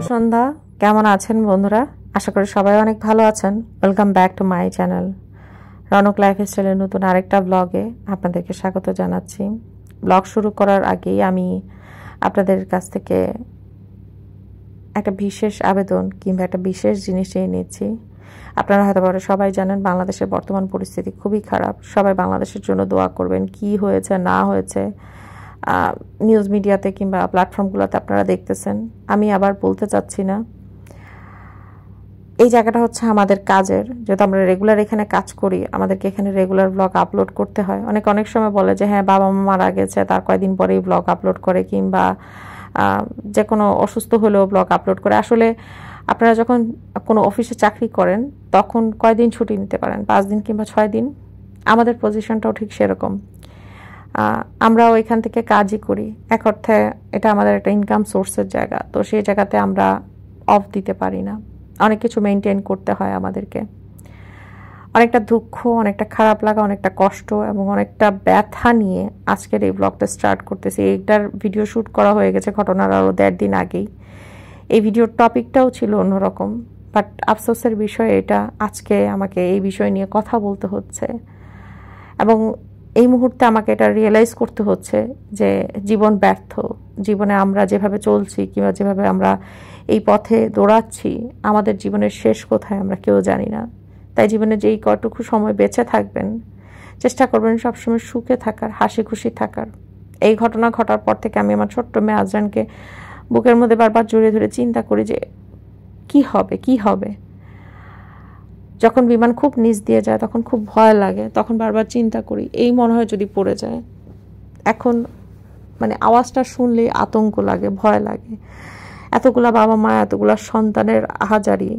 সন্ধ্যা, কেমন আছেন বন্ধুরা? আশা করি সবাই অনেক ভালো আছেন। Welcome back to my channel Ronak লাইফস্টাইলের নতুন আরেকটা ব্লগে আপনাদেরকে স্বাগত জানাচ্ছি। ব্লগ শুরু করার আগেই আমি আপনাদের কাছ থেকে একটা বিশেষ আবেদন কিংবা একটা বিশেষ জিনিস চেয়ে নিচ্ছি। আপনারা হয়তো সবাই জানেন বাংলাদেশের বর্তমান পরিস্থিতি খুবই খারাপ। সবাই বাংলাদেশের জন্য দোয়া করবেন। কি হয়েছে না হয়েছে নিউজ মিডিয়াতে কিংবা প্ল্যাটফর্মগুলোতে আপনারা দেখতেছেন। আমি আবার বলতে চাচ্ছি না, এই জায়গাটা হচ্ছে আমাদের কাজের, যেহেতু আমরা রেগুলার এখানে কাজ করি, আমাদেরকে এখানে রেগুলার ব্লগ আপলোড করতে হয়। অনেক সময় বলে যে হ্যাঁ বাবা মা মারা গেছে, তার কয়েকদিন পরেই ব্লগ আপলোড করে, কিংবা যে কোনো অসুস্থ হলেও ব্লগ আপলোড করে। আসলে আপনারা যখন কোনো অফিসে চাকরি করেন তখন কয়দিন ছুটি নিতে পারেন? 5 দিন কিংবা 6 দিন। আমাদের পজিশনটাও ঠিক সেরকম। আমরাও এখান থেকে কাজই করি, এক অর্থে এটা আমাদের একটা ইনকাম সোর্সের জায়গা। তো সেই জায়গাতে আমরা অফ দিতে পারি না, অনেক কিছু মেনটেন করতে হয় আমাদেরকে। অনেকটা দুঃখ, অনেকটা খারাপ লাগা, অনেকটা কষ্ট এবং অনেকটা ব্যথা নিয়ে আজকের এই ব্লগটা স্টার্ট করতেছি। এইটার ভিডিও শ্যুট করা হয়ে গেছে ঘটনার আরও 1.5 দিন আগেই। এই ভিডিওর টপিকটাও ছিল অন্যরকম, বাট আফসোসের বিষয় এটা, আজকে আমাকে এই বিষয় নিয়ে কথা বলতে হচ্ছে এবং এই মুহূর্তে আমাকে এটা রিয়েলাইজ করতে হচ্ছে যে জীবন ব্যর্থ। জীবনে আমরা যেভাবে চলছি কিংবা যেভাবে আমরা এই পথে দৌড়াচ্ছি, আমাদের জীবনের শেষ কোথায় আমরা কেউ জানি না। তাই জীবনে যেই কতটুকু সময় বেঁচে থাকবেন, চেষ্টা করবেন সবসময় সুখে থাকার, হাসি খুশি থাকার। এই ঘটনা ঘটার পর থেকে আমি আমার ছোট্ট মেয়ে আজরানকে বুকের মধ্যে বারবার জড়িয়ে ধরে চিন্তা করি যে কি হবে। যখন বিমান খুব নিচ দিয়ে যায় তখন খুব ভয় লাগে, তখন বারবার চিন্তা করি এই মনে হয় যদি পড়ে যায়। এখন আওয়াজটা শুনলেই আতঙ্ক লাগে, ভয় লাগে। এতগুলা বাবা মা, এতগুলা সন্তানের আহাজারি,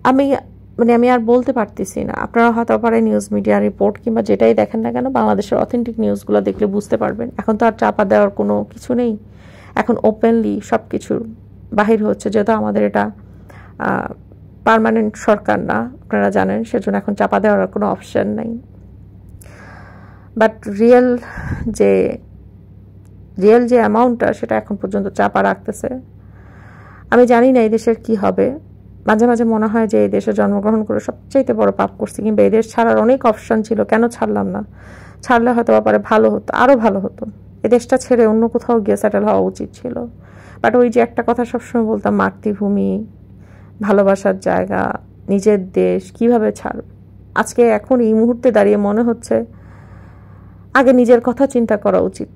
আমি আর বলতে পারতেছি না। আপনারা হয়তো নিউজ মিডিয়া রিপোর্ট কিংবা যেটাই দেখেন না কেন, বাংলাদেশের অথেন্টিক নিউজগুলো দেখলে বুঝতে পারবেন। এখন তো আর চাপা দেওয়ার কোনো কিছু নেই, এখন ওপেনলি সব কিছু বাহির হচ্ছে। যেহেতু আমাদের এটা পার্মানেন্ট সরকার না, আপনারা জানেন, সেজন্য এখন চাপা দেওয়ার কোনো অপশন নেই। বাট রিয়েল যে অ্যামাউন্টটা, সেটা এখন পর্যন্ত চাপা রাখতেছে। আমি জানি না এই দেশের কি হবে। মাঝে মাঝে মনে হয় যে এই দেশে জন্মগ্রহণ করে সবচাইতে বড় পাপ করছি, কিংবা এই দেশ ছাড়ার অনেক অপশন ছিল, কেন ছাড়লাম না? ছাড়লে হয়তো ভালো হতো, আরও ভালো হতো। এই দেশটা ছেড়ে অন্য কোথাও গিয়ে সেটেল হওয়া উচিত ছিল। বাট ওই যে একটা কথা সবসময় বলতাম, মাতৃভূমি, ভালোবাসার জায়গা, নিজের দেশ কিভাবে ছাড়ব? আজকে এখন এই মুহূর্তে দাঁড়িয়ে মনে হচ্ছে আগে নিজের কথা চিন্তা করা উচিত।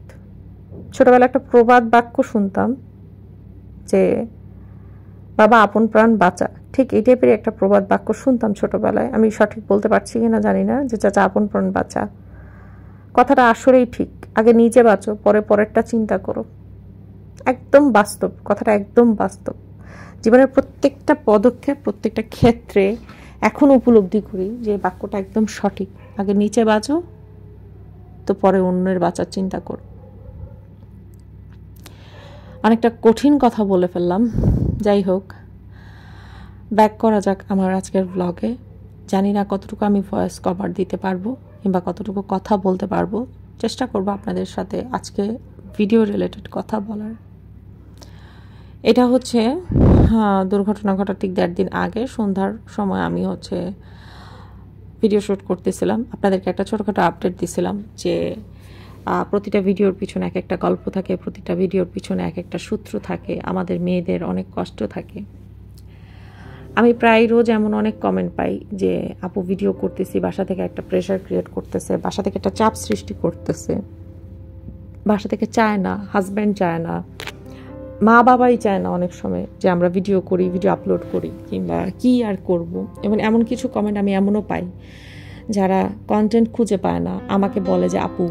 ছোটবেলায় একটা প্রবাদ বাক্য শুনতাম যে বাবা আপন প্রাণ বাঁচা, ঠিক এই টাইপের একটা প্রবাদ বাক্য শুনতাম ছোটবেলায়। আমি সঠিক বলতে পারছি কিনা জানি না, যে চাচা আপন প্রাণ বাঁচা কথাটা আসলেই ঠিক। আগে নিজে বাঁচো, পরে পরেরটা চিন্তা করো। একদম বাস্তব কথাটা, একদম বাস্তব। জীবনের প্রত্যেকটা পদক্ষেপ, প্রত্যেকটা ক্ষেত্রে এখন উপলব্ধি করি যে বাক্যটা একদম সঠিক। আগে নিচে বাঁচো, তো পরে অন্যের বাঁচার চিন্তা করো। অনেকটা কঠিন কথা বলে ফেললাম, যাই হোক, ব্যাক করা যাক আমার আজকের ব্লগে। জানি না কতটুকু আমি ভয়েস কভার দিতে পারবো কিংবা কতটুকু কথা বলতে পারবো। চেষ্টা করবো আপনাদের সাথে আজকে ভিডিও রিলেটেড কথা বলার। এটা হচ্ছে দুর্ঘটনা ঘটার ঠিক 1.5 দিন আগে সন্ধ্যার সময় আমি ভিডিও শ্যুট করতেছিলাম। আপনাদেরকে একটা ছোটোখাটো আপডেট দিছিলাম যে প্রতিটা ভিডিওর পিছনে এক একটা গল্প থাকে, প্রতিটা ভিডিওর পিছনে এক একটা সূত্র থাকে, আমাদের মেয়েদের অনেক কষ্ট থাকে। আমি প্রায় রোজ এমন অনেক কমেন্ট পাই যে আপু ভিডিও করতেছি, বাসা থেকে একটা প্রেশার ক্রিয়েট করতেছে, বাসা থেকে একটা চাপ সৃষ্টি করতেছে, বাসা থেকে চায় না, হাজব্যান্ড চায় না, মা বাবাই চায় না অনেক সময় যে আমরা ভিডিও করি, ভিডিও আপলোড করি, কিংবা কি আর করব। এবং এমন কিছু কমেন্ট আমি এমনও পাই যারা কন্টেন্ট খুঁজে পায় না, আমাকে বলে যে আপু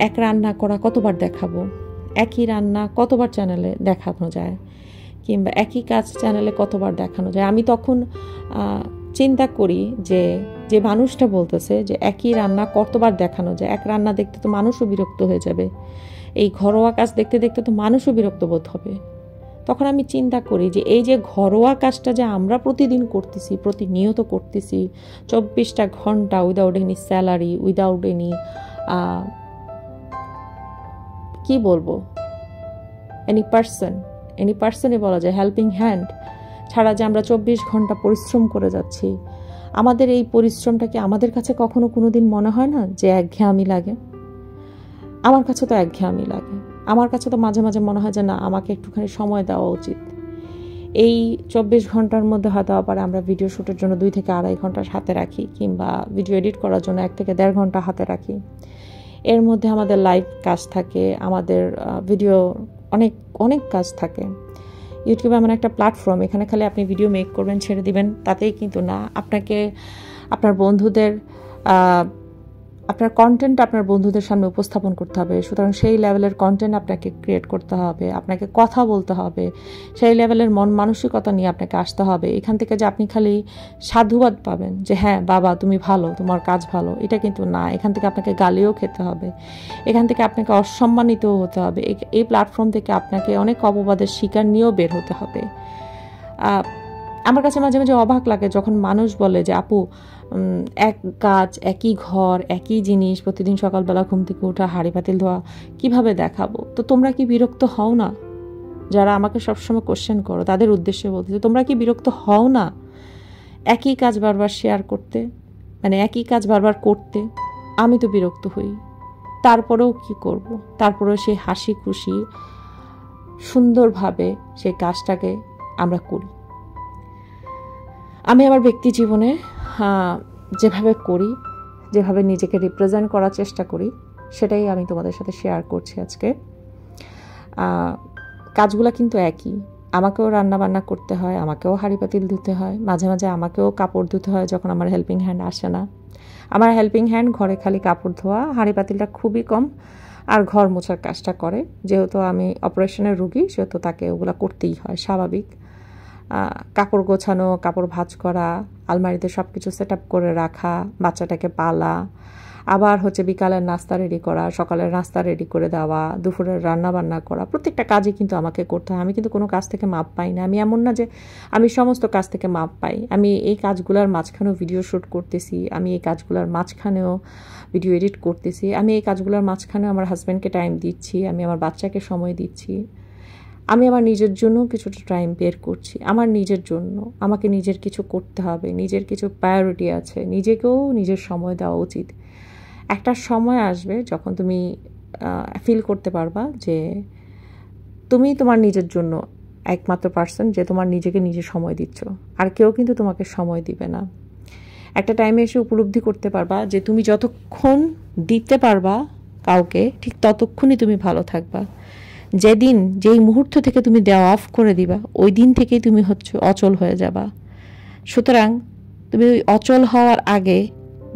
এক রান্না করা কতবার দেখাবো, একই রান্না কতবার চ্যানেলে দেখানো যায়, কিংবা একই কাজ চ্যানেলে কতবার দেখানো যায়। আমি তখন চিন্তা করি যে মানুষটা বলতেছে যে একই রান্না কতবার দেখানো যায়, এক রান্না দেখতে তো মানুষও বিরক্ত হয়ে যাবে, এই ঘরোয়া কাজ দেখতে দেখতে তো মানুষও বিরক্ত বোধ হবে। তখন আমি চিন্তা করি যে এই যে ঘরোয়া কাজটা যে আমরা প্রতিদিন করতেছি, প্রতিনিয়ত করতেছি, 24টা ঘন্টা, without any salary, without any কি বলবো, এনি পার্সন, এনি পার্সনই বলা যায় হেল্পিং হ্যান্ড ছাড়া যে আমরা 24 ঘন্টা পরিশ্রম করে যাচ্ছি, আমাদের এই পরিশ্রমটাকে আমাদের কাছে কখনো কোনোদিন মনে হয় না যে একঘেয়েমি লাগে? আমার কাছে তো একঘেয়েমি লাগে। আমার কাছে তো মাঝে মাঝে মনে হয় যে না, আমাকে একটুখানি সময় দেওয়া উচিত। এই 24 ঘন্টার মধ্যে হয়তো আবার আমরা ভিডিও শ্যুটের জন্য 2 থেকে 2.5 ঘন্টা হাতে রাখি, কিংবা ভিডিও এডিট করার জন্য 1 থেকে 1.5 ঘন্টা হাতে রাখি। এর মধ্যে আমাদের লাইভ কাজ থাকে, আমাদের ভিডিও অনেক অনেক কাজ থাকে। ইউটিউব এমন একটা প্ল্যাটফর্ম, এখানে খালি আপনি ভিডিও মেক করবেন, ছেড়ে দিবেন, তাতেই কিন্তু না। আপনাকে আপনার বন্ধুদের আপনার কন্টেন্ট আপনার বন্ধুদের সামনে উপস্থাপন করতে হবে। সুতরাং সেই লেভেলের কন্টেন্ট আপনাকে ক্রিয়েট করতে হবে, আপনাকে কথা বলতে হবে, সেই লেভেলের মন মানসিকতা নিয়ে আপনাকে আসতে হবে। এখান থেকে যে আপনি খালি সাধুবাদ পাবেন যে হ্যাঁ বাবা তুমি ভালো, তোমার কাজ ভালো, এটা কিন্তু না। এখান থেকে আপনাকে গালিও খেতে হবে, এখান থেকে আপনাকে অসম্মানিতও হতে হবে, এই প্ল্যাটফর্ম থেকে আপনাকে অনেক অপবাদের শিকার নিয়েও বের হতে হবে। আমার কাছে মাঝে মাঝে অবাক লাগে যখন মানুষ বলে যে আপু এক কাজ, একই ঘর, একই জিনিস, প্রতিদিন সকালবেলা ঘুম থেকে ওঠা, হাঁড়ি পাতিল ধোয়া, কিভাবে দেখাবো? তো তোমরা কি বিরক্ত হও না? যারা আমাকে সবসময় কোশ্চেন করো তাদের উদ্দেশ্যে বলতে, তোমরা কি বিরক্ত হও না একই কাজ বারবার শেয়ার করতে, মানে একই কাজ বারবার করতে? আমি তো বিরক্ত হই, তারপরেও কি করব? তারপরেও সেই হাসি খুশি সুন্দরভাবে সেই কাজটাকে আমরা করি। আমি আমার ব্যক্তি জীবনে যেভাবে করি, যেভাবে নিজেকে রিপ্রেজেন্ট করার চেষ্টা করি, সেটাই আমি তোমাদের সাথে শেয়ার করছি আজকে। কাজগুলো কিন্তু একই। আমাকেও রান্নাবান্না করতে হয়, আমাকেও হাঁড়ি পাতিল ধুতে হয়, মাঝে মাঝে আমাকেও কাপড় ধুতে হয় যখন আমার হেল্পিং হ্যান্ড আসে না। আমার হেল্পিং হ্যান্ড ঘরে খালি কাপড় ধোয়া, হাঁড়ি পাতিলটা খুবই কম, আর ঘর মোছার কাজটা করে। যেহেতু আমি অপারেশনের রুগী, সেহেতু তাকে ওগুলো করতেই হয়, স্বাভাবিক। কাপড় গোছানো, কাপড় ভাঁজ করা, আলমারিতে সব কিছু সেট আপ করে রাখা, বাচ্চাটাকে পালা, আবার বিকালের নাস্তা রেডি করা, সকালের নাস্তা রেডি করে দেওয়া, দুপুরের রান্না বান্না করা, প্রত্যেকটা কাজই কিন্তু আমাকে করতে হয়। আমি কিন্তু কোনো কাজ থেকে মাপ পাই না। আমি এমন না যে আমি সমস্ত কাজ থেকে মাপ পাই। আমি এই কাজগুলোর মাঝখানেও ভিডিও শ্যুট করতেছি, আমি এই কাজগুলোর মাঝখানেও ভিডিও এডিট করতেছি, আমি এই কাজগুলোর মাঝখানেও আমার হাজব্যান্ডকে টাইম দিচ্ছি, আমি আমার বাচ্চাকে সময় দিচ্ছি, আমি আমার নিজের জন্য কিছুটা টাইম বের করছি। আমার নিজের জন্য আমাকে নিজের কিছু করতে হবে, নিজের কিছু প্রায়োরিটি আছে, নিজেকেও নিজের সময় দেওয়া উচিত। একটা সময় আসবে যখন তুমি ফিল করতে পারবা যে তুমি তোমার নিজের জন্য একমাত্র পার্সন, যে তোমার নিজেকে নিজে সময় দিচ্ছ, আর কেউ কিন্তু তোমাকে সময় দিবে না। একটা টাইমে এসে উপলব্ধি করতে পারবা যে তুমি যতক্ষণ দিতে পারবা কাউকে, ঠিক ততক্ষণই তুমি ভালো থাকবা। যেদিন যেই মুহূর্ত থেকে তুমি দেওয়া অফ করে দিবা, ওই দিন থেকেই তুমি অচল হয়ে যাবা। সুতরাং তুমি ওই অচল হওয়ার আগে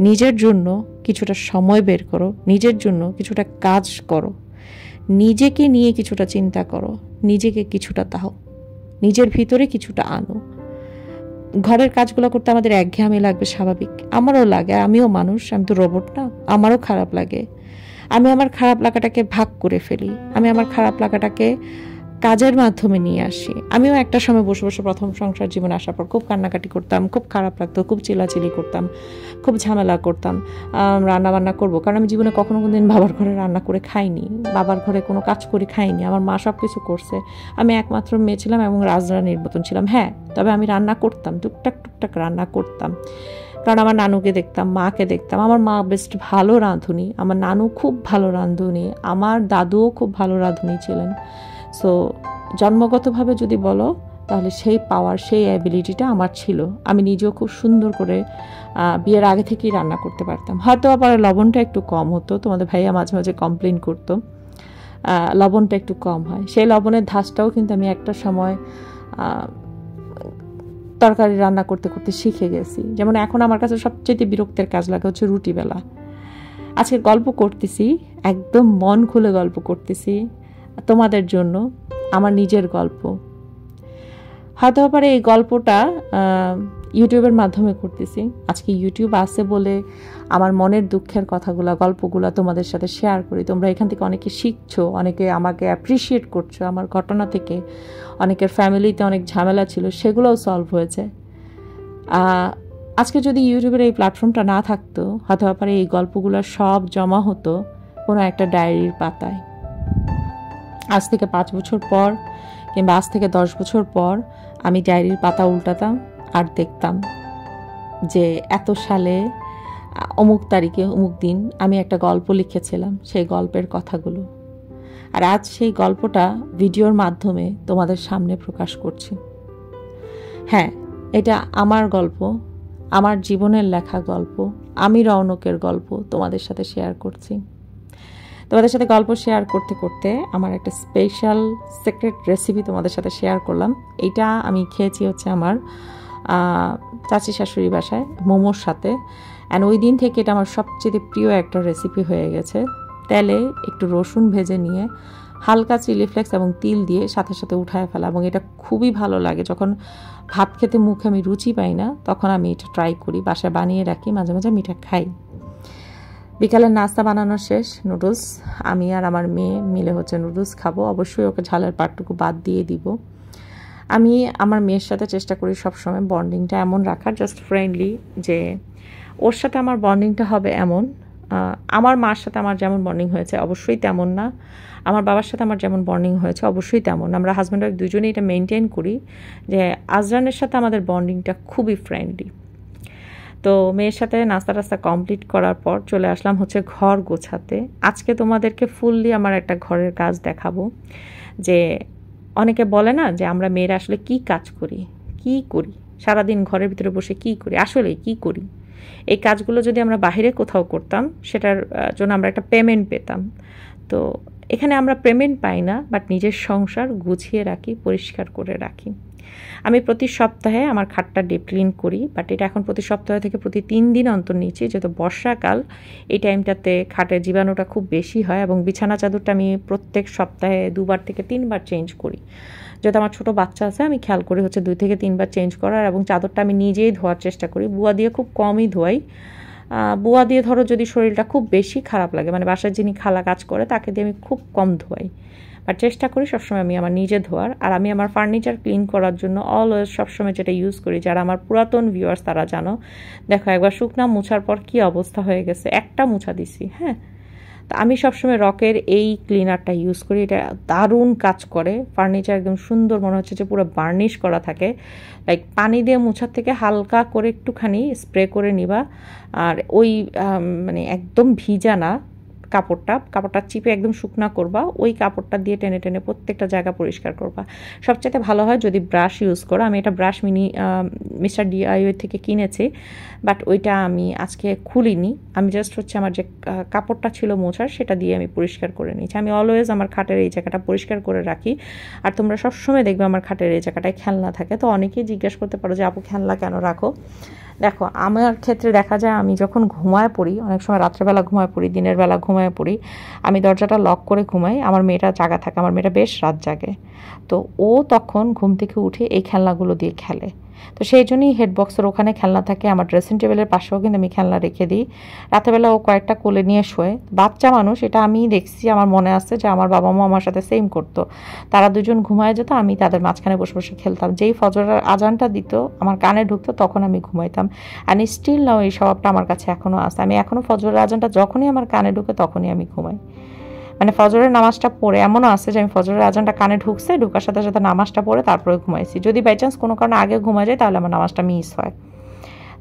নিজের জন্য কিছুটা সময় বের করো, নিজের জন্য কিছুটা কাজ করো, নিজেকে নিয়ে কিছুটা চিন্তা করো, নিজেকে কিছুটা দাও, নিজের ভিতরে কিছুটা আনো। ঘরের কাজগুলো করতে আমাদের একঘেয়েমি লাগবে, স্বাভাবিক, আমারও লাগে, আমিও মানুষ, আমি তো রোবট না, আমারও খারাপ লাগে। আমি আমার খারাপ লাগাটাকে ভাগ করে ফেলি, আমি আমার খারাপ লাগাটাকে কাজের মাধ্যমে নিয়ে আসি। আমিও একটা সময় বসে বসে প্রথম সংসার জীবনে আসার পর খুব কান্নাকাটি করতাম, খুব খারাপ লাগতো, খুব চিল্লাচিলি করতাম, খুব ঝামেলা করতাম। রান্না বান্না করবো, কারণ আমি জীবনে কখনো কোনো দিন বাবার ঘরে রান্না করে খাইনি, বাবার ঘরে কোনো কাজ করে খাইনি। আমার মা সব কিছু করছে, আমি একমাত্র মেয়ে ছিলাম এবং রাজরানীর মতন ছিলাম। হ্যাঁ, তবে আমি রান্না করতাম, টুকটাক টুকটাক রান্না করতাম, কারণ আমার নানুকে দেখতাম, মাকে দেখতাম। আমার মা বেস্ট ভালো রাঁধুনি, আমার নানু খুব ভালো রাঁধুনি, আমার দাদুও খুব ভালো রাঁধুনি ছিলেন। সো জন্মগতভাবে যদি বলো তাহলে সেই পাওয়ার, সেই অ্যাবিলিটিটা আমার ছিল। আমি নিজেও খুব সুন্দর করে বিয়ের আগে থেকেই রান্না করতে পারতাম। হয়তো আবার লবণটা একটু কম হতো, তোমাদের ভাইয়া মাঝে মাঝে কমপ্লেন করতো লবণটা একটু কম হয়। সেই লবণের ধাঁচটাও কিন্তু আমি একটা সময় তরকারি রান্না করতে করতে শিখে গেছি। যেমন এখন আমার কাছে সবচেয়ে বিরক্তের কাজ লাগে রুটি বেলা। আজকে গল্প করতেছি, একদম মন খুলে গল্প করতেছি তোমাদের জন্য, আমার নিজের গল্প। হয়তো পারে এই গল্পটা ইউটিউবের মাধ্যমে করতেছি। আজকে ইউটিউব আছে বলে আমার মনের দুঃখের কথাগুলো, গল্পগুলো তোমাদের সাথে শেয়ার করি। তোমরা এখান থেকে অনেকে শিখছো, অনেকে আমাকে অ্যাপ্রিসিয়েট করছো আমার ঘটনা থেকে। অনেকের ফ্যামিলিতে অনেক ঝামেলা ছিল, সেগুলোও সলভ হয়েছে। আজকে যদি ইউটিউবের এই প্ল্যাটফর্মটা না থাকতো, হয়তো পারে এই গল্পগুলো সব জমা হতো কোনো একটা ডায়েরির পাতায়। আজ থেকে 5 বছর পর কিংবা আজ থেকে 10 বছর পর আমি ডায়েরির পাতা উল্টাতাম আর দেখতাম যে এত সালে অমুক তারিখে অমুক দিন আমি একটা গল্প লিখেছিলাম, সেই গল্পের কথাগুলো। আর আজ সেই গল্পটা ভিডিওর মাধ্যমে তোমাদের সামনে প্রকাশ করছি। হ্যাঁ, এটা আমার গল্প, আমার জীবনের লেখা গল্প, আমি রৌনকের গল্প তোমাদের সাথে শেয়ার করছি। তোমাদের সাথে গল্প শেয়ার করতে করতে আমার একটা স্পেশাল সিক্রেট রেসিপি তোমাদের সাথে শেয়ার করলাম। এটা আমি খেয়েছি হচ্ছে আমার চাচি শাশুড়ি বাসায় মোমোর সাথে, অ্যান্ড ওই দিন থেকে এটা আমার সবচেয়ে প্রিয় একটা রেসিপি হয়ে গেছে। তেলে একটু রসুন ভেজে নিয়ে হালকা চিলি ফ্লেক্স এবং তিল দিয়ে সাথে সাথে উঠায় ফেলা, এবং এটা খুবই ভালো লাগে। যখন ভাত খেতে মুখে আমি রুচি পাই না, তখন আমি এটা ট্রাই করি, বাসায় বানিয়ে রাখি, মাঝে মাঝে আমি এটা খাই। বিকালের নাস্তা বানানো শেষ, নুডলস। আমি আর আমার মেয়ে মিলে হচ্ছে নুডলস খাবো। অবশ্যই ওকে ঝালের পাটটুকু বাদ দিয়ে দিব। আমি আমার মেয়ের সাথে চেষ্টা করি সবসময় বন্ডিংটা এমন রাখার, জাস্ট ফ্রেন্ডলি, যে ওর সাথে আমার বন্ডিংটা হবে এমন। আমার মার সাথে আমার যেমন বন্ডিং হয়েছে অবশ্যই তেমন না, আমার বাবার সাথে আমার যেমন বন্ডিং হয়েছে অবশ্যই তেমন। আমরা হাজব্যান্ড ওয়াইফ দুজনেই এটা মেনটেন করি যে আজরানের সাথে আমাদের বন্ডিংটা খুবই ফ্রেন্ডলি। তো মেয়ের সাথে নাস্তা টাস্তা কমপ্লিট করার পর চলে আসলাম হচ্ছে ঘর গোছাতে। আজকে তোমাদেরকে ফুললি আমার একটা ঘরের কাজ দেখাবো। যে অনেকে বলে না যে আমরা মেয়েরা আসলে কি কাজ করি, কি করি সারাদিন ঘরের ভিতরে বসে, কি করি, আসলে কি করি। এই কাজগুলো যদি আমরা বাইরে কোথাও করতাম, সেটার জন্য আমরা একটা পেমেন্ট পেতাম। তো এখানে আমরা পেমেন্ট পাই না, বাট নিজের সংসার গুছিয়ে রাখি, পরিষ্কার করে রাখি। আমি প্রতি সপ্তাহে আমার খাটটা ডিপ ক্লিন করি, বাট এটা এখন প্রতি সপ্তাহ থেকে প্রতি 3 দিন অন্তর নিচ্ছি, যেহেতু বর্ষাকাল। এই টাইমটাতে খাটের জীবাণুটা খুব বেশি হয়, এবং বিছানা চাদরটা আমি প্রত্যেক সপ্তাহে 2বার থেকে 3বার চেঞ্জ করি। যেহেতু আমার ছোটো বাচ্চা আছে, আমি খেয়াল করি হচ্ছে 2 থেকে 3বার চেঞ্জ করার, এবং চাদরটা আমি নিজেই ধোয়ার চেষ্টা করি। বুয়া দিয়ে খুব কমই ধোয়াই। বুয়া দিয়ে ধরো যদি শরীরটা খুব বেশি খারাপ লাগে, মানে বাসার যিনি খালা কাজ করে তাকে দিয়ে আমি খুব কম ধোয়াই, বাট চেষ্টা করি সবসময় আমি আমার নিজে ধোয়ার। আর আমি আমার ফার্নিচার ক্লিন করার জন্য অলওয়েজ সবসময় যেটা ইউজ করি, যারা আমার পুরাতন ভিউয়ার্স তারা জানো, দেখো একবার শুকনা মুছার পর কি অবস্থা হয়ে গেছে, একটা মুছা দিছি। হ্যাঁ, তো আমি সবসময় রকের এই ক্লিনারটা ইউজ করি। এটা দারুণ কাজ করে, ফার্নিচার একদম সুন্দর মনে হচ্ছে যে পুরো বার্নিশ করা থাকে। লাইক পানি দিয়ে মুছার থেকে হালকা করে একটুখানি স্প্রে করে নিবা, আর ওই মানে একদম ভিজা না কাপড়টা চিপে একদম শুকনা করবা, ওই কাপড়টা দিয়ে টেনে টেনে প্রত্যেকটা জায়গা পরিষ্কার করবা। সবচেয়ে ভালো হয় যদি ব্রাশ ইউজ করো। আমি এটা ব্রাশ মিস্টার DIY থেকে কিনেছি, বাট ওইটা আমি আজকে খুলিনি। আমি জাস্ট হচ্ছে আমার যে কাপড়টা ছিল মোছার, সেটা দিয়ে আমি পরিষ্কার করে নিয়েছি। আমি অলওয়েজ আমার খাটের এই জায়গাটা পরিষ্কার করে রাখি। আর তোমরা সবসময় দেখবে আমার খাটের এই জায়গাটায় খেলনা থাকে। তো অনেকেই জিজ্ঞাসা করতে পারো যে আপু খেলনা কেন রাখো। দেখো আমার ক্ষেত্রে দেখা যায় আমি যখন ঘুমায় পড়ি, অনেক সময় রাত্রেবেলা ঘুমায় পড়ি, দিনের বেলা ঘুমায় পড়ি, আমি দরজাটা লক করে ঘুমাই, আমার মেয়েটা জাগা থাকে, আমার মেয়েটা বেশ রাত জাগে। তো ও তখন ঘুম থেকে উঠে এই খেলনাগুলো দিয়ে খেলে। তো সেই জন্যই হেডবক্সের ওখানে খেলনা থাকে। আমার ড্রেসিং টেবিলের পাশেও কিন্তু আমি খেলনা রেখে দিই। রাতেবেলা ও কয়েকটা কোলে নিয়ে শোয়। বাচ্চা মানুষ, এটা আমি দেখছি, আমার মনে আছে যে আমার বাবা মা আমার সাথে সেম করতো। তারা দুজন ঘুমায় যেত, আমি তাদের মাঝখানে বসে বসে খেলতাম। যেই ফজরের আজানটা দিত আমার কানে ঢুকতো, তখন আমি ঘুমাইতাম। আর স্টিল নাও এই স্বভাবটা আমার কাছে এখনও আছে। আমি এখনও ফজরের আজানটা যখনই আমার কানে ঢুকে তখনই আমি ঘুমাই। মানে ফজরের নামাজটা পড়ে এমনও আছে যে আমি ফজরের আজানটা কানে ঢুকছে, ঢুকার সাথে সাথে নামাজটা পড়ে তারপরে ঘুমাইছি। যদি বাই চান্স কোনো কারণে আগে ঘুমা যায়, তাহলে আমার নামাজটা মিস হয়।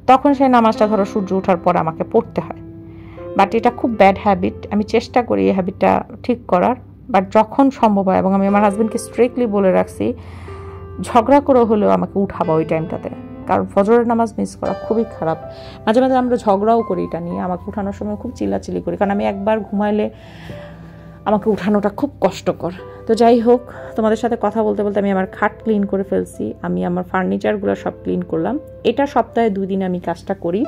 তখন সেই নামাজটা ধরো সূর্য ওঠার পর আমাকে পড়তে হয়। বাট এটা খুব ব্যাড হ্যাবিট। আমি চেষ্টা করি এই হ্যাবিটটা ঠিক করার, বাট যখন সম্ভব হয়, এবং আমি আমার হাজব্যান্ডকে স্ট্রিক্টলি বলে রাখছি ঝগড়া করে হলেও আমাকে উঠাবো ওই টাইমটাতে, কারণ ফজরের নামাজ মিস করা খুবই খারাপ। মাঝে মাঝে আমরা ঝগড়াও করি এটা নিয়ে, আমাকে উঠানোর সময় খুব চিল্লাচিল্লি করি, কারণ আমি একবার ঘুমাইলে আমাকে উঠানোটা খুব কষ্টকর। তো যাই হোক, তোমাদের সাথে কথা বলতে বলতে আমি আমার খাট ক্লিন করে ফেলছি, আমি আমার ফার্নিচারগুলো সব ক্লিন করলাম। এটা সপ্তাহে 2 দিন আমি কাজটা করি।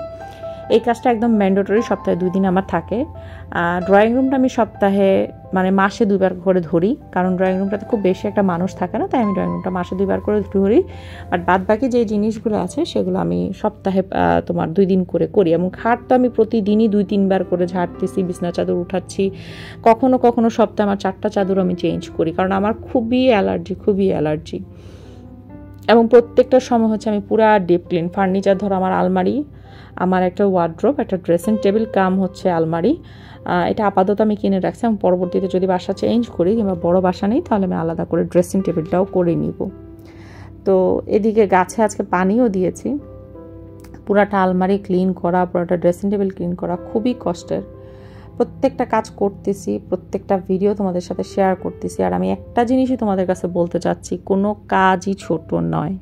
এই কাজটা একদম ম্যান্ডেটরি, সপ্তাহে 2 দিন আমার থাকে। ড্রয়িং রুমটা আমি সপ্তাহে মানে মাসে 2বার করে ধরি, কারণ ড্রয়িং রুমটাতে খুব বেশি একটা মানুষ থাকে না, তাই আমি ড্রয়িং রুমটা মাসে 2বার করে ধরি। বাট বাদ বাকি যে জিনিসগুলো আছে সেগুলো আমি সপ্তাহে 2 দিন করে করি। এবং খাট তো আমি প্রতিদিনই 2-3বার করে ঝাড়তেছি, বিছনা চাদর উঠাচ্ছি। কখনো কখনো সপ্তাহে আমার 4টা চাদর আমি চেঞ্জ করি, কারণ আমার খুবই অ্যালার্জি। এবং প্রত্যেকটা সময় হচ্ছে আমি পুরা ডিপ ক্লিন। ফার্নিচার ধরো আমার আলমারি, আমার একটা ওয়ার্ড্রোব, একটা ড্রেসিং টেবিল কাম হচ্ছে আলমারি। এটা আপাতত আমি কিনে রাখছি, এবং পরবর্তীতে যদি বাসা চেঞ্জ করি কিংবা বড় বাসা নেই তাহলে আমি আলাদা করে ড্রেসিং টেবিলটাও করে নিব। তো এদিকে গাছে আজকে পানিও দিয়েছি। পুরাটা আলমারি ক্লিন করা, পুরাটা ড্রেসিং টেবিল ক্লিন করা খুবই কষ্টের। প্রত্যেকটা কাজ করতেছি, প্রত্যেকটা ভিডিও তোমাদের সাথে শেয়ার করতেছি। আর আমি একটা জিনিসই তোমাদের কাছে বলতে চাচ্ছি, কোনো কাজই ছোট নয়,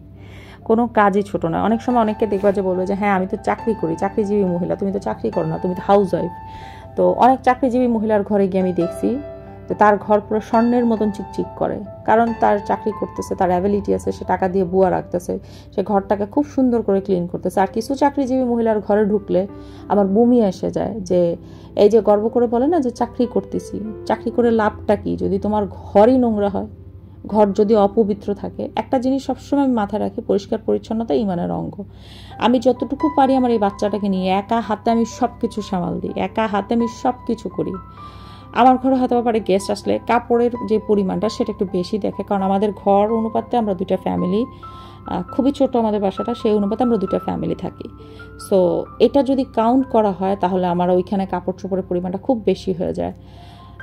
কোনো কাজই ছোট নয়। অনেক সময় অনেককে দেখবা যে বলবে যে হ্যাঁ আমি তো চাকরি করি, চাকরিজীবী মহিলা, তুমি তো চাকরি করো না, তুমি তো হাউস ওয়াইফ। তো অনেক চাকরিজীবী মহিলার ঘরে গিয়ে আমি দেখছি যে তার ঘর পুরো স্বর্ণের মতন চিকচিক করে, কারণ তার চাকরি করতেছে, তার অ্যাবিলিটি আছে, সে টাকা দিয়ে বুয়া রাখতেছে, সে ঘরটাকে খুব সুন্দর করে ক্লিন করতেছে। আর কিছু চাকরিজীবী মহিলার ঘরে ঢুকলে আমার বমি এসে যায়, যে এই যে গর্ব করে বলে না যে চাকরি করতেছি, চাকরি করে লাভটা কি যদি তোমার ঘরই নোংরা হয়, ঘর যদি অপবিত্র থাকে। একটা জিনিস সবসময় আমি মাথায় রাখি, পরিষ্কার পরিচ্ছন্নতা ইমানের অঙ্গ। আমি যতটুকু পারি আমার এই বাচ্চাটাকে নিয়ে একা হাতে আমি সব কিছু সামাল দিই, একা হাতে আমি সব কিছু করি। আমার ঘরে হয়তো পারে গেস্ট আসলে কাপড়ের যে পরিমাণটা সেটা একটু বেশি দেখে, কারণ আমাদের ঘর অনুপাতে আমরা দুইটা ফ্যামিলি, খুবই ছোট আমাদের বাসাটা, সেই অনুপাতে আমরা দুইটা ফ্যামিলি থাকি। সো এটা যদি কাউন্ট করা হয় তাহলে আমার ওইখানে কাপড় চোপড়ের পরিমাণটা খুব বেশি হয়ে যায়।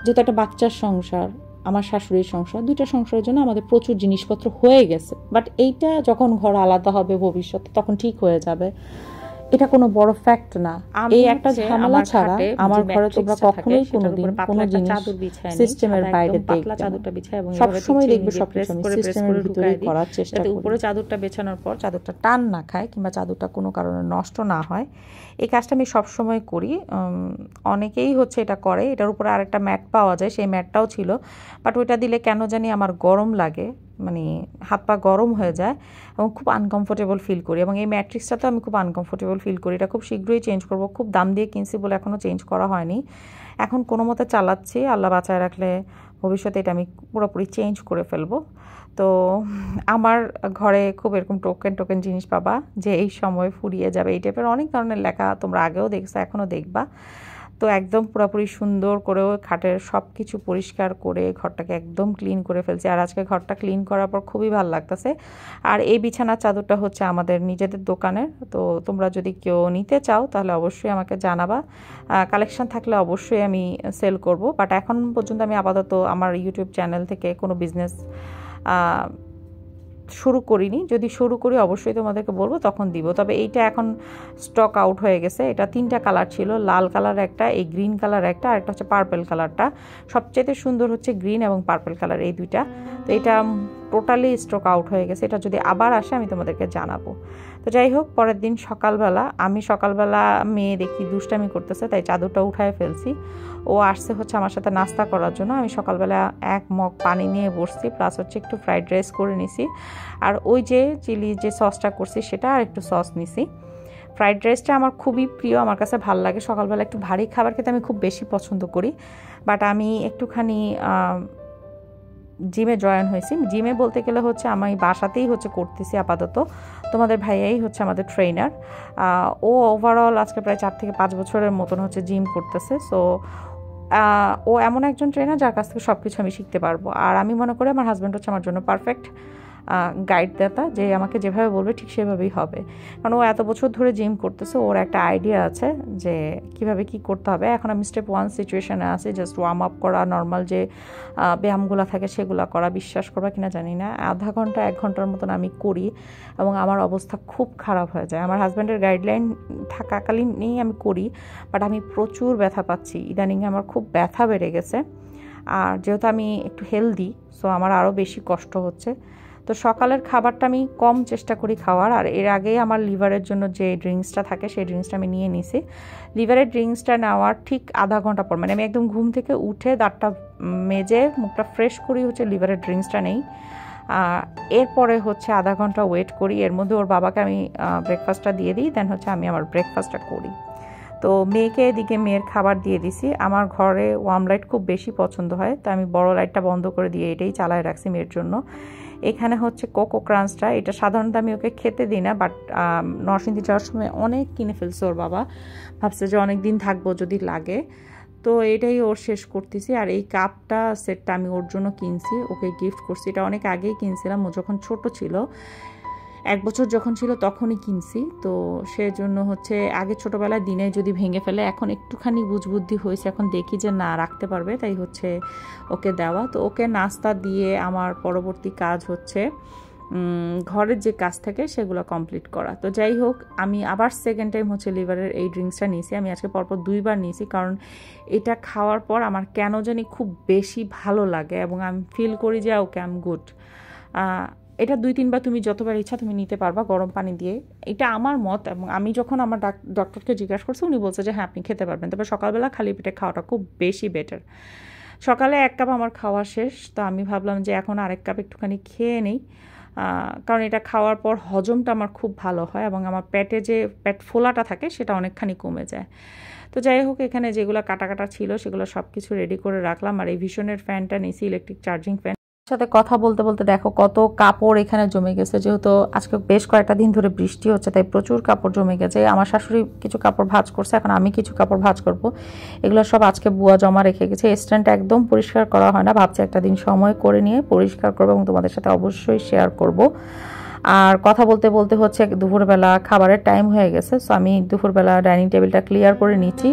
যেহেতু একটা বাচ্চার সংসার, আমার শাশুড়ির সংসার, দুইটা সংসারের জন্য আমাদের প্রচুর জিনিসপত্র হয়ে গেছে। বাট এইটা যখন ঘর আলাদা হবে ভবিষ্যতে তখন ঠিক হয়ে যাবে, এটা কোনো বড় ফ্যাক্ট না। এই একটা ঝামেলা ছাড়া আমার ঘরে তোমরা কখনোই কোনোদিন কোনো জিনিস সিস্টেমের বাইরে দেখবে, চাদরটা বিছায় এবং সবসময় দেখবে সবকিছু আমি সিস্টেমের ভিতরেই করার চেষ্টা করি, উপরে চাদরটা বেছানোর পর চাদরটা টান না খায় কিংবা চাদরটা কোনো কারণে নষ্ট না হয়। এই কাজটা আমি সবসময় করি। অনেকেই হচ্ছে এটা করে। এটার উপরে আরেকটা ম্যাট পাওয়া যায়, সেই ম্যাটটাও ছিল, বাট ওইটা দিলে কেন জানি আমার গরম লাগে, মানে হাত পা গরম হয়ে যায় এবং খুব আনকমফোর্টেবল ফিল করি। এবং এই ম্যাট্রিক্সটাতেও আমি খুব আনকমফোর্টেবল ফিল করি। এটা খুব শীঘ্রই চেঞ্জ করব, খুব দাম দিয়ে কিনছি বলে এখনও চেঞ্জ করা হয়নি। এখন কোনো মতে চালাচ্ছি, আল্লাহ বাঁচায় রাখলে ভবিষ্যতে এটা আমি পুরোপুরি চেঞ্জ করে ফেলবো। তো আমার ঘরে খুব এরকম টোকেন জিনিস পাবা যে এই সময় ফুরিয়ে যাবে, এই টাইপের অনেক ধরনের লেখা তোমরা আগেও দেখছো, এখনও দেখবা। তো একদম পুরোপুরি সুন্দর করেও খাটের সব কিছু পরিষ্কার করে ঘরটাকে একদম ক্লিন করে ফেলছি। আর আজকে ঘরটা ক্লিন করার পর খুবই ভালো লাগতেছে। আর এই বিছানার চাদরটা হচ্ছে আমাদের নিজেদের দোকানের। তো তোমরা যদি কেউ নিতে চাও তাহলে অবশ্যই আমাকে জানাবা, কালেকশন থাকলে অবশ্যই আমি সেল করব। বাট এখন পর্যন্ত আমি আপাতত আমার ইউটিউব চ্যানেল থেকে কোনো বিজনেস শুরু করিনি। যদি শুরু করি অবশ্যই তোমাদেরকে বলবো, তখন দিব। তবে এইটা এখন স্টক আউট হয়ে গেছে। এটা 3টা কালার ছিল, লাল কালার একটা, এই গ্রিন কালার একটা, আর একটা হচ্ছে পার্পেল কালারটা। সবচেয়ে সুন্দর হচ্ছে গ্রিন এবং পার্পেল কালার, এই দুইটা। তো এটা টোটালি স্টক আউট হয়ে গেছে। এটা যদি আবার আসে আমি তোমাদেরকে জানাবো। তো যাই হোক, পরের দিন সকালবেলা মেয়ে দেখি দুষ্টামি করতেছে, তাই চাদরটা উঠায় ফেলছি। ও আসছে হচ্ছে আমার সাথে নাস্তা করার জন্য। আমি সকালবেলা 1 মগ পানি নিয়ে বসছি, প্লাস হচ্ছে একটু ফ্রাইড রাইস করে নিছি, আর ওই যে চিলি যে সসটা করছি সেটা, আর একটু সস নিছি। ফ্রাইড রাইসটা আমার খুবই প্রিয়, আমার কাছে ভালো লাগে। সকালবেলা একটু ভারী খাবার খেতে আমি খুব বেশি পছন্দ করি। বাট আমি একটুখানি জিমে জয়েন হয়েছি। জিমে বলতে গেলে হচ্ছে আমি বাসাতেই হচ্ছে করতেছি আপাতত। তোমাদের ভাইয়াই হচ্ছে আমাদের ট্রেনার। ও ওভারঅল আজকে প্রায় 4 থেকে 5 বছরের মতন হচ্ছে জিম করতেছে। সো ও এমন একজন ট্রেনার যার কাছ থেকে সব কিছু আমি শিখতে পারবো। আর আমি মনে করি আমার হাজব্যান্ড হচ্ছে আমার জন্য পারফেক্ট গাইডদাতা, যে আমাকে যেভাবে বলবে ঠিক সেভাবেই হবে। কারণ ও এত বছর ধরে জিম করতেছে, ওর একটা আইডিয়া আছে যে কিভাবে কি করতে হবে। এখন আমি স্টেপ 1 সিচুয়েশানে আছি, জাস্ট ওয়ার্ম আপ করা, নর্মাল যে ব্যায়ামগুলো থাকে সেগুলো করা। বিশ্বাস করবা কিনা জানি না, আধা ঘন্টা 1 ঘন্টার মতন আমি করি এবং আমার অবস্থা খুব খারাপ হয়ে যায়। আমার হাজব্যান্ডের গাইডলাইন থাকাকালীনই আমি করি, বাট আমি প্রচুর ব্যথা পাচ্ছি। ইদানিং আমার খুব ব্যথা বেড়ে গেছে, আর যেহেতু আমি একটু হেলদি, সো আমার আরও বেশি কষ্ট হচ্ছে। তো সকালের খাবারটা আমি কম চেষ্টা করি খাওয়ার। আর এর আগে আমার লিভারের জন্য যে ড্রিঙ্কসটা থাকে সেই ড্রিঙ্কসটা আমি নিয়ে নিছি। লিভারের ড্রিঙ্কসটা নেওয়ার ঠিক আধা ঘন্টা পর, মানে আমি একদম ঘুম থেকে উঠে দাঁতটা মেজে মুখটা ফ্রেশ করি হচ্ছে লিভারের ড্রিঙ্কসটা নেই। এরপরে হচ্ছে আধা ঘন্টা ওয়েট করি, এর মধ্যে ওর বাবাকে আমি ব্রেকফাস্টটা দিয়ে দিই, দেন হচ্ছে আমি আমার ব্রেকফাস্টটা করি। তো মেয়েকে এদিকে মেয়ের খাবার দিয়ে দিছি। আমার ঘরে ওয়ার্ম লাইট খুব বেশি পছন্দ হয়, তো আমি বড় লাইটটা বন্ধ করে দিয়ে এটাই চালায় রাখছি মেয়ের জন্য। এখানে হচ্ছে কোকো ক্রাঞ্চটা, এটা সাধারণত আমি ওকে খেতে দিই না, বাট নরসিংদী যাওয়ার সময় অনেক কিনে ফেলছে ওর বাবা, ভাবছে যে অনেক দিন থাকবো যদি লাগে। তো এটাই ওর শেষ করতেছি। আর এই কাপটা সেটটা আমি ওর জন্য কিনছি, ওকে গিফট করছি। এটা অনেক আগেই কিনছিলাম, ও যখন ছোট ছিল। 1 বছর যখন ছিল তখনই কিনছি, তো সেজন্য হচ্ছে আগে ছোটোবেলায় দিনে যদি ভেঙে ফেলে, এখন একটুখানি বুঝবুদ্ধি হয়েছে, এখন দেখি যে না রাখতে পারবে, তাই হচ্ছে ওকে দেওয়া। তো ওকে নাস্তা দিয়ে আমার পরবর্তী কাজ হচ্ছে ঘরের যে কাজ থাকে সেগুলো কমপ্লিট করা। তো যাই হোক, আমি আবার সেকেন্ড টাইম হচ্ছে লিভারের এই ড্রিঙ্কসটা নিয়েছি। আমি আজকে পরপর 2 বার নিয়েছি, কারণ এটা খাওয়ার পর আমার কেন জানি খুব বেশি ভালো লাগে এবং আমি ফিল করি যে ওকে আই এম গুড। এটা 2-3 বার তুমি যতবার ইচ্ছা তুমি নিতে পারবা গরম পানি দিয়ে, এটা আমার মত। এবং আমি যখন আমার ডক্টরকে জিজ্ঞাসা করছি, উনি বলছে যে হ্যাঁ আপনি খেতে পারবেন, তবে সকালবেলা খালি পেটে খাওয়াটা খুব বেশি বেটার। সকালে 1 কাপ আমার খাওয়া শেষ, তো আমি ভাবলাম যে এখন আরেক কাপ একটুখানি খেয়ে নেই, কারণ এটা খাওয়ার পর হজমটা আমার খুব ভালো হয় এবং আমার পেটে যে পেট ফোলাটা থাকে সেটা অনেকখানি কমে যায়। তো যাই হোক, এখানে যেগুলো কাটা কাটা ছিল সেগুলো সব কিছু রেডি করে রাখলাম। আর এই ভিশনের ফ্যানটা নিয়েছি, ইলেকট্রিক চার্জিং ফ্যান। সাথে কথা বলতে বলতে দেখো কত কাপড় এখানে জমে গেছে, যেহেতু আজকে বেশ কয়েকটা দিন ধরে বৃষ্টি হচ্ছে তাই প্রচুর কাপড় জমে গেছে। আমার শাশুড়ি কিছু কাপড় ভাঁজ করছে, এখন আমি কিছু কাপড় ভাঁজ করব। এগুলো সব আজকে বুয়া জমা রেখে গেছে। স্ট্যান্ডটা একদম পরিষ্কার করা হয় না, ভাবছি একটা দিন সময় করে নিয়ে পরিষ্কার করবো এবং তোমাদের সাথে অবশ্যই শেয়ার করব। আর কথা বলতে বলতে হচ্ছে দুপুরবেলা খাবারের টাইম হয়ে গেছে, সো আমি দুপুরবেলা ডাইনিং টেবিলটা ক্লিয়ার করে নিচ্ছি।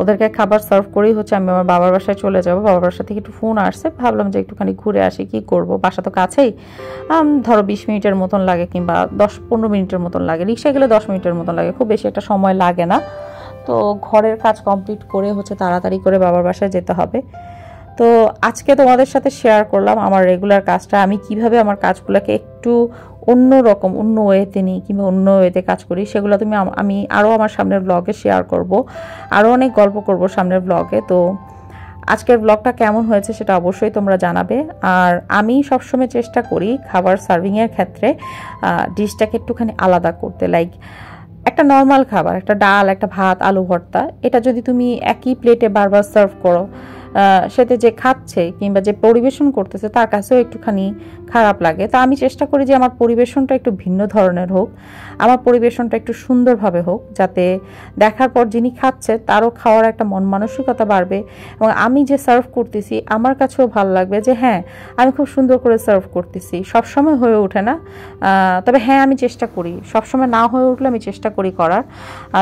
ওদেরকে খাবার সার্ভ করেই হচ্ছে আমি আমার বাবার বাসায় চলে যাব। বাবার বাসা থেকে একটু ফোন আসছে, ভাবলাম যে একটুখানি ঘুরে আসি, কি করব, বাসা তো কাছেই, ধরো 20 মিনিটের মতন লাগে কিংবা 10-15 মিনিটের মতন লাগে, রিক্সায় গেলে 10 মিনিটের মতন লাগে, খুব বেশি একটা সময় লাগে না। তো ঘরের কাজ কমপ্লিট করে হচ্ছে তাড়াতাড়ি করে বাবার বাসায় যেতে হবে। তো আজকে তোমাদের সাথে শেয়ার করলাম আমার রেগুলার কাজটা, আমি কিভাবে আমার কাজগুলোকে একটু অন্য রকম, অন্য ওয়েতে নিই কিংবা অন্য ওয়েতে কাজ করি, সেগুলো আমি আরও আমার সামনের ব্লগে শেয়ার করব, আরও অনেক গল্প করব সামনের ব্লগে। তো আজকের ব্লগটা কেমন হয়েছে সেটা অবশ্যই তোমরা জানাবে। আর আমি সবসময় চেষ্টা করি খাবার সার্ভিংয়ের ক্ষেত্রে ডিশটাকে একটুখানি আলাদা করতে। লাইক একটা নর্মাল খাবার, একটা ডাল, একটা ভাত, আলু ভর্তা, এটা যদি তুমি একই প্লেটে বারবার সার্ভ করো, সেটা যে খাচ্ছে কিংবা যে পরিবেশন করতেছে তার কাছেও একটুখানি খারাপ লাগে। তো আমি চেষ্টা করি যে আমার পরিবেশনটা একটু ভিন্ন ধরনের হোক, আমার পরিবেশনটা একটু সুন্দরভাবে হোক, যাতে দেখার পর যিনি খাচ্ছে তারও খাওয়ার একটা মন মানসিকতা বাড়বে এবং আমি যে সার্ভ করতেছি আমার কাছেও ভালো লাগবে যে হ্যাঁ আমি খুব সুন্দর করে সার্ভ করতেছি। সবসময় হয়ে ওঠে না, তবে হ্যাঁ আমি চেষ্টা করি, সবসময় না হয়ে উঠলে আমি চেষ্টা করি করার।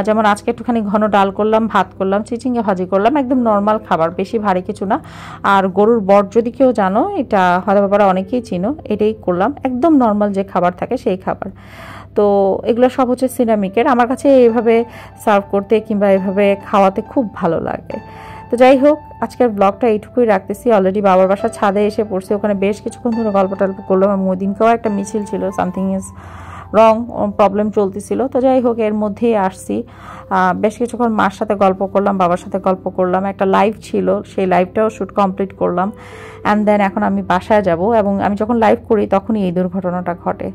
যেমন আজকে একটুখানি ঘন ডাল করলাম, ভাত করলাম, চিচিঙ্গা ভাজি করলাম, একদম নর্মাল খাবার, বেশি ভারী কিছু না। আর গরুর বট যদি কেউ জানো, এটা হয়তো ব্যাপারে অনেকেই চিনো, এটাই করলাম, একদম নর্মাল যে খাবার থাকে সেই খাবার। তো এগুলো সব হচ্ছে সিরামিকের, আমার কাছে এইভাবে সার্ভ করতে কিংবা এভাবে খাওয়াতে খুব ভালো লাগে। তো যাই হোক, আজকের ব্লগটা এইটুকুই রাখতেছি। অলরেডি বাবার বাসার ছাদে এসে পড়ছি, ওখানে বেশ কিছুক্ষণ ধরে গল্প টল্প করলাম এবং ওই দিনকেও একটা মিছিল ছিল, সামথিং ইজ রং প্রবলেম চলতেছিল। তো যাই হোক, এর মধ্যেই আসছি, বেশ কিছুক্ষণ মার সাথে গল্প করলাম, বাবার সাথে গল্প করলাম, একটা লাইভ ছিল সেই লাইভটাও শ্যুট কমপ্লিট করলাম। অ্যান্ড দেন এখন আমি বাসায় যাব এবং আমি যখন লাইভ করি তখনই এই দুর্ঘটনাটা ঘটে।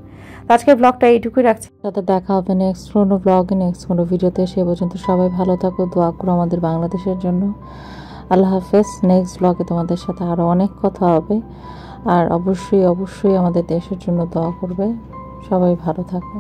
তো আজকের ব্লগটা এইটুকুই রাখছি, সাথে দেখা হবে নেক্সট কোনো ব্লগে, নেক্সট কোনো ভিডিওতে। সে পর্যন্ত সবাই ভালো থাকো, দোয়া করো আমাদের বাংলাদেশের জন্য। আল্লাহ হাফেজ। নেক্সট ব্লগে তোমাদের সাথে আরও অনেক কথা হবে, আর অবশ্যই অবশ্যই আমাদের দেশের জন্য দোয়া করবে। সবাই ভালো থাকো।